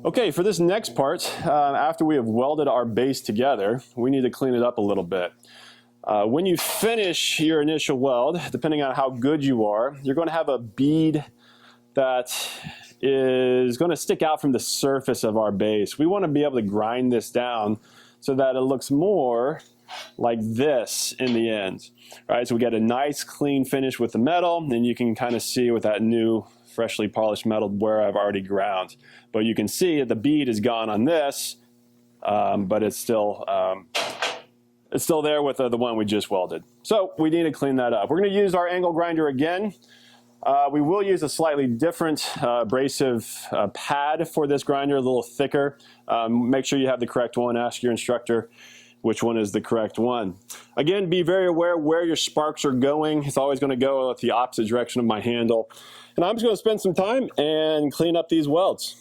Okay, for this next part, after we have welded our base together, we need to clean it up a little bit. When you finish your initial weld, depending on how good you are, you're going to have a bead that is going to stick out from the surface of our base. We want to be able to grind this down so that it looks more like this in the end. All right, so we get a nice clean finish with the metal, and you can kind of see with that new freshly polished metal where I've already ground. But you can see that the bead is gone on this, but it's still there with the one we just welded. So we need to clean that up. We're going to use our angle grinder again. We will use a slightly different abrasive pad for this grinder, a little thicker. Make sure you have the correct one. Ask your instructor which one is the correct one. Again, be very aware where your sparks are going. It's always going to go the opposite direction of my handle. And I'm just going to spend some time and clean up these welds.